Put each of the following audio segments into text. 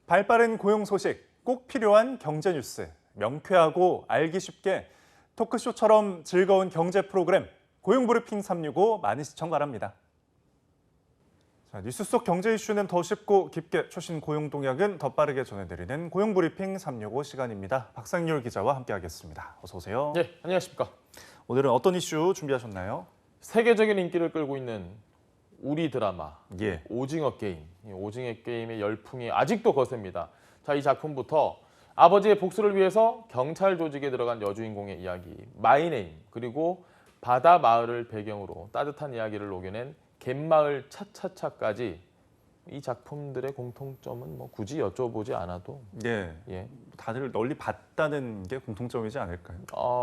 발빠른 고용 소식, 꼭 필요한 경제 뉴스, 명쾌하고 알기 쉽게 토크쇼처럼 즐거운 경제 프로그램 고용브리핑 365 많은 시청 바랍니다. 자, 뉴스 속 경제 이슈는 더 쉽고 깊게 최신 고용 동향은 더 빠르게 전해드리는 고용브리핑 365 시간입니다. 박상률 기자와 함께하겠습니다. 어서 오세요. 네, 안녕하십니까. 오늘은 어떤 이슈 준비하셨나요? 세계적인 인기를 끌고 있는 우리 드라마 예. 오징어 게임. 이 오징어 게임의 열풍이 아직도 거셉니다. 자, 이 작품부터 아버지의 복수를 위해서 경찰 조직에 들어간 여주인공의 이야기, 마이네임, 그리고 바다 마을을 배경으로 따뜻한 이야기를 녹여낸 갯마을 차차차까지 이 작품들의 공통점은 뭐 굳이 여쭤보지 않아도 예. 다들 널리 봤다는 게 공통점이지 않을까요?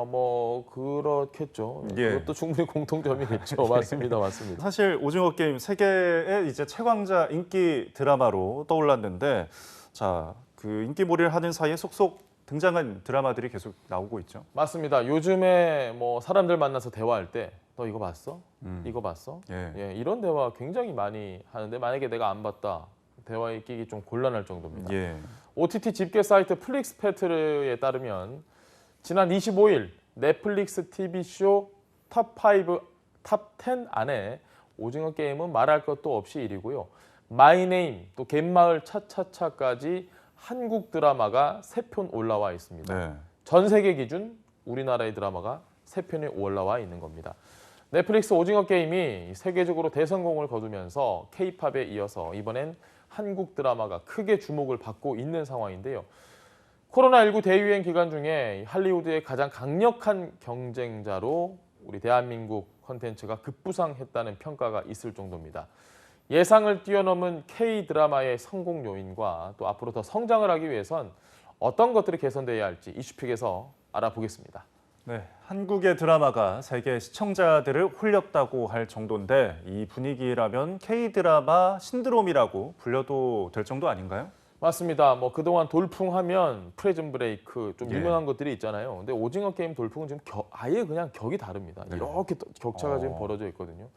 뭐 그렇겠죠. 예. 그것도 충분히 공통점이겠죠. 맞습니다, 맞습니다. 사실 오징어 게임 세계의 이제 최강자 인기 드라마로 떠올랐는데, 자, 그 인기몰이를 하는 사이에 속속 등장한 드라마들이 계속 나오고 있죠. 맞습니다. 요즘에 뭐 사람들 만나서 대화할 때 너 이거 봤어? 이거 봤어? 예. 이런 대화 굉장히 많이 하는데 만약에 내가 안 봤다. 대화에 끼기 좀 곤란할 정도입니다. 예. OTT 집계 사이트 플릭스패트에 따르면 지난 25일 넷플릭스 TV쇼 탑5, 탑10 안에 오징어 게임은 말할 것도 없이 1위고요. 마이네임, 또 갯마을 차차차까지 한국 드라마가 3편 올라와 있습니다. 네. 전 세계 기준 우리나라의 드라마가 3편이 올라와 있는 겁니다. 넷플릭스 오징어 게임이 세계적으로 대성공을 거두면서 K-팝에 이어서 이번엔 한국 드라마가 크게 주목을 받고 있는 상황인데요. 코로나19 대유행 기간 중에 할리우드의 가장 강력한 경쟁자로 우리 대한민국 콘텐츠가 급부상했다는 평가가 있을 정도입니다. 예상을 뛰어넘은 K-드라마의 성공 요인과 또 앞으로 더 성장을 하기 위해선 어떤 것들이 개선돼야 할지 이슈픽에서 알아보겠습니다. 네, 한국의 드라마가 세계 시청자들을 홀렸다고 할 정도인데 이 분위기라면 K-드라마 신드롬이라고 불려도 될 정도 아닌가요? 맞습니다. 뭐 그동안 돌풍하면 프리즌 브레이크 좀 예. 유명한 것들이 있잖아요. 근데 오징어 게임 돌풍은 지금 아예 그냥 격이 다릅니다. 네. 이렇게 격차가 지금 벌어져 있거든요.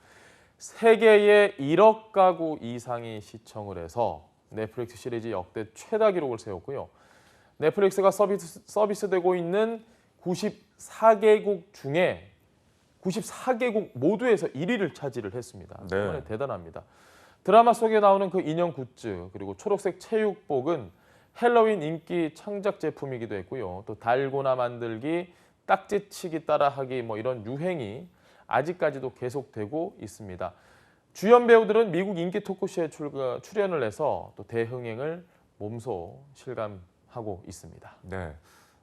세계에 1억 가구 이상이 시청을 해서 넷플릭스 시리즈 역대 최다 기록을 세웠고요. 넷플릭스가 서비스되고 있는 94개국 중에 94개국 모두에서 1위를 차지를 했습니다. 네. 정말 대단합니다. 드라마 속에 나오는 그 인형 굿즈 그리고 초록색 체육복은 헬로윈 인기 창작 제품이기도 했고요. 또 달고나 만들기, 딱지치기 따라하기 뭐 이런 유행이 아직까지도 계속되고 있습니다. 주연 배우들은 미국 인기 토크쇼에 출연을 해서 또 대흥행을 몸소 실감하고 있습니다. 네.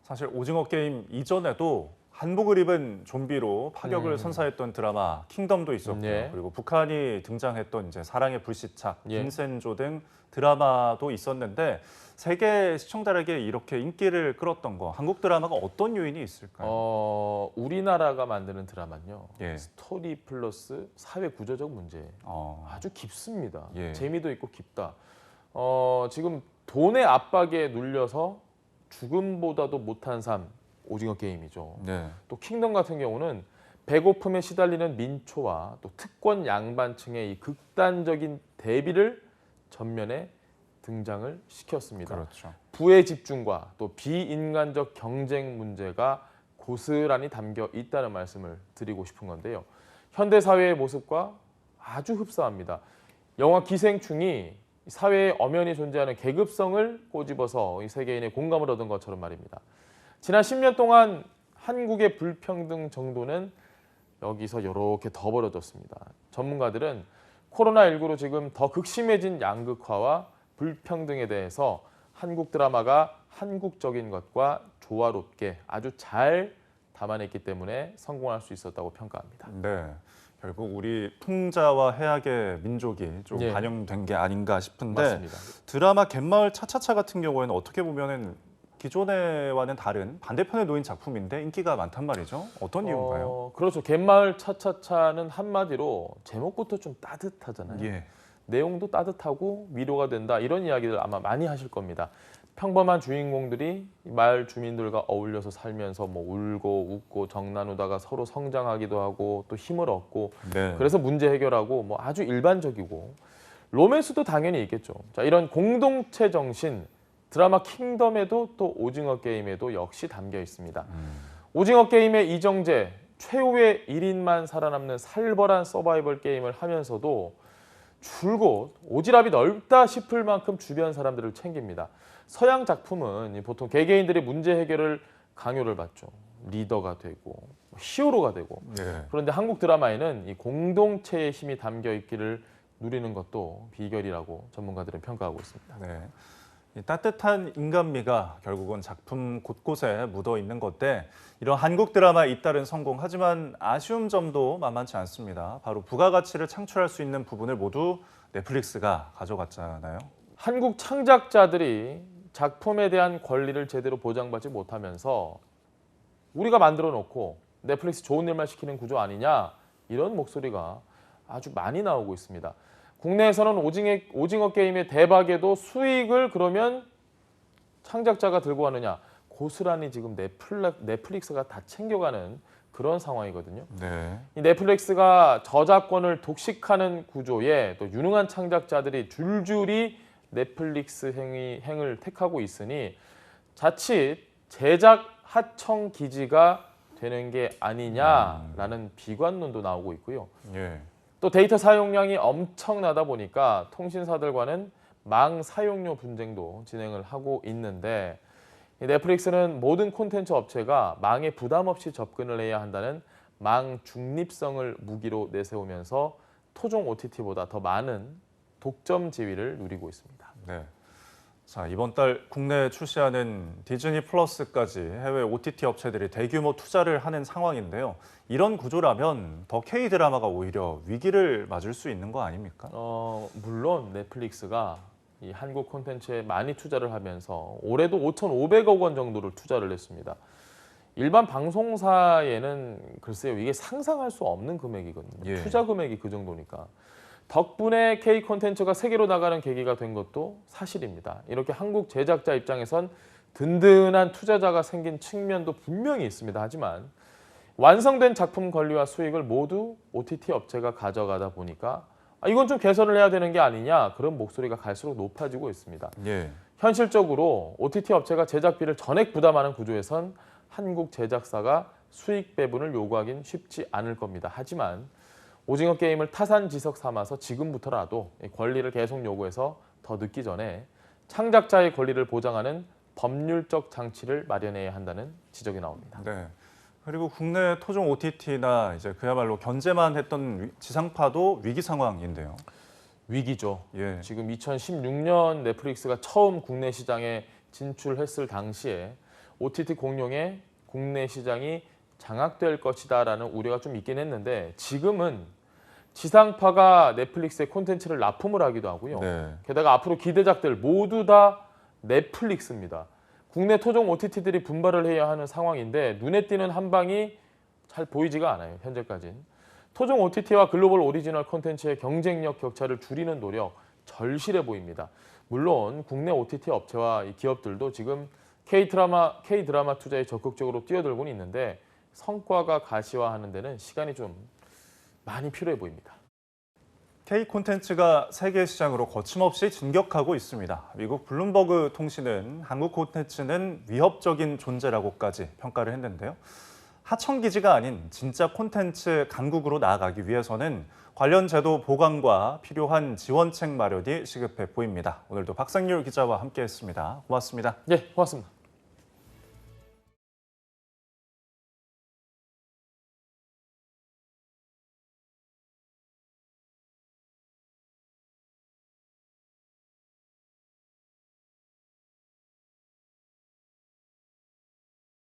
사실 오징어 게임 이전에도 한복을 입은 좀비로 파격을 선사했던 드라마 킹덤도 있었고요. 네. 그리고 북한이 등장했던 이제 사랑의 불시착, 예. 빈센조 등 드라마도 있었는데 세계 시청자에게 이렇게 인기를 끌었던 거 한국 드라마가 어떤 요인이 있을까요? 우리나라가 만드는 드라마는요. 예. 스토리 플러스 사회 구조적 문제 아주 깊습니다. 예. 재미도 있고 깊다. 지금 돈의 압박에 눌려서 죽음보다도 못한 삶, 오징어 게임이죠. 네. 또 킹덤 같은 경우는 배고픔에 시달리는 민초와 또 특권 양반층의 이 극단적인 대비를 전면에 등장을 시켰습니다. 그렇죠. 부의 집중과 또 비인간적 경쟁 문제가 고스란히 담겨 있다는 말씀을 드리고 싶은 건데요. 현대 사회의 모습과 아주 흡사합니다. 영화 기생충이 사회에 엄연히 존재하는 계급성을 꼬집어서 이 세계인의 공감을 얻은 것처럼 말입니다. 지난 10년 동안 한국의 불평등 정도는 여기서 이렇게 더 벌어졌습니다. 전문가들은 코로나19로 지금 더 극심해진 양극화와 불평등에 대해서 한국 드라마가 한국적인 것과 조화롭게 아주 잘 담아냈기 때문에 성공할 수 있었다고 평가합니다. 네. 결국 우리 풍자와 해악의 민족이 좀 예. 반영된 게 아닌가 싶은데 맞습니다. 드라마 갯마을 차차차 같은 경우에는 어떻게 보면은 기존에와는 다른 반대편에 놓인 작품인데 인기가 많단 말이죠. 어떤 이유인가요? 그렇죠. 갯마을 차차차는 한마디로 제목부터 좀 따뜻하잖아요. 예. 내용도 따뜻하고 위로가 된다 이런 이야기들 아마 많이 하실 겁니다. 평범한 주인공들이 마을 주민들과 어울려서 살면서 뭐 울고 웃고 정 나누다가 서로 성장하기도 하고 또 힘을 얻고 네. 그래서 문제 해결하고 뭐 아주 일반적이고 로맨스도 당연히 있겠죠. 자, 이런 공동체 정신 드라마 킹덤에도 또 오징어 게임에도 역시 담겨 있습니다. 오징어 게임의 이정재, 최후의 1인만 살아남는 살벌한 서바이벌 게임을 하면서도 줄곧 오지랖이 넓다 싶을 만큼 주변 사람들을 챙깁니다. 서양 작품은 보통 개개인들이 문제 해결을 강요를 받죠. 리더가 되고 히어로가 되고. 네. 그런데 한국 드라마에는 이 공동체의 힘이 담겨 있기를 누리는 것도 비결이라고 전문가들은 평가하고 있습니다. 네. 이 따뜻한 인간미가 결국은 작품 곳곳에 묻어 있는 건데 이런 한국 드라마의 잇따른 성공 하지만 아쉬운 점도 만만치 않습니다. 바로 부가가치를 창출할 수 있는 부분을 모두 넷플릭스가 가져갔잖아요. 한국 창작자들이 작품에 대한 권리를 제대로 보장받지 못하면서 우리가 만들어 놓고 넷플릭스 좋은 일만 시키는 구조 아니냐 이런 목소리가 아주 많이 나오고 있습니다. 국내에서는 오징어 게임의 대박에도 수익을 그러면 창작자가 들고 가느냐 고스란히 지금 넷플릭스가 다 챙겨가는 그런 상황이거든요. 네. 이 넷플릭스가 저작권을 독식하는 구조에 또 유능한 창작자들이 줄줄이 넷플릭스 행을 택하고 있으니 자칫 제작 하청 기지가 되는 게 아니냐라는 비관론도 나오고 있고요. 예. 또 데이터 사용량이 엄청나다 보니까 통신사들과는 망 사용료 분쟁도 진행을 하고 있는데 이 넷플릭스는 모든 콘텐츠 업체가 망에 부담 없이 접근을 해야 한다는 망 중립성을 무기로 내세우면서 토종 OTT보다 더 많은 독점 지위를 누리고 있습니다. 네. 자, 이번 달 국내에 출시하는 디즈니 플러스까지 해외 OTT 업체들이 대규모 투자를 하는 상황인데요. 이런 구조라면 더 K-드라마가 오히려 위기를 맞을 수 있는 거 아닙니까? 물론 넷플릭스가 이 한국 콘텐츠에 많이 투자를 하면서 올해도 5,500억 원 정도를 투자를 했습니다. 일반 방송사에는 글쎄요, 이게 상상할 수 없는 금액이거든요. 예. 투자 금액이 그 정도니까. 덕분에 K 콘텐츠가 세계로 나가는 계기가 된 것도 사실입니다. 이렇게 한국 제작자 입장에선 든든한 투자자가 생긴 측면도 분명히 있습니다. 하지만 완성된 작품 권리와 수익을 모두 OTT 업체가 가져가다 보니까 이건 좀 개선을 해야 되는 게 아니냐 그런 목소리가 갈수록 높아지고 있습니다. 예. 현실적으로 OTT 업체가 제작비를 전액 부담하는 구조에선 한국 제작사가 수익 배분을 요구하긴 쉽지 않을 겁니다. 하지만 오징어 게임을 타산지석 삼아서 지금부터라도 권리를 계속 요구해서 더 늦기 전에 창작자의 권리를 보장하는 법률적 장치를 마련해야 한다는 지적이 나옵니다. 네. 그리고 국내 토종 OTT나 이제 그야말로 견제만 했던 지상파도 위기 상황인데요. 위기죠. 예. 지금 2016년 넷플릭스가 처음 국내 시장에 진출했을 당시에 OTT 공룡의 국내 시장이 장악될 것이다라는 우려가 좀 있긴 했는데 지금은 지상파가 넷플릭스의 콘텐츠를 납품을 하기도 하고요. 네. 게다가 앞으로 기대작들 모두 다 넷플릭스입니다. 국내 토종 OTT들이 분발을 해야 하는 상황인데 눈에 띄는 한방이 잘 보이지가 않아요. 현재까지는. 토종 OTT와 글로벌 오리지널 콘텐츠의 경쟁력 격차를 줄이는 노력 절실해 보입니다. 물론 국내 OTT 업체와 이 기업들도 지금 K-드라마 투자에 적극적으로 뛰어들고는 있는데 성과가 가시화하는 데는 시간이 좀 많이 필요해 보입니다. K 콘텐츠가 세계 시장으로 거침없이 진격하고 있습니다. 미국 블룸버그 통신은 한국 콘텐츠는 위협적인 존재라고까지 평가를 했는데요. 하청 기지가 아닌 진짜 콘텐츠 강국으로 나아가기 위해서는 관련 제도 보강과 필요한 지원책 마련이 시급해 보입니다. 오늘도 박상률 기자와 함께했습니다. 고맙습니다. 네, 고맙습니다.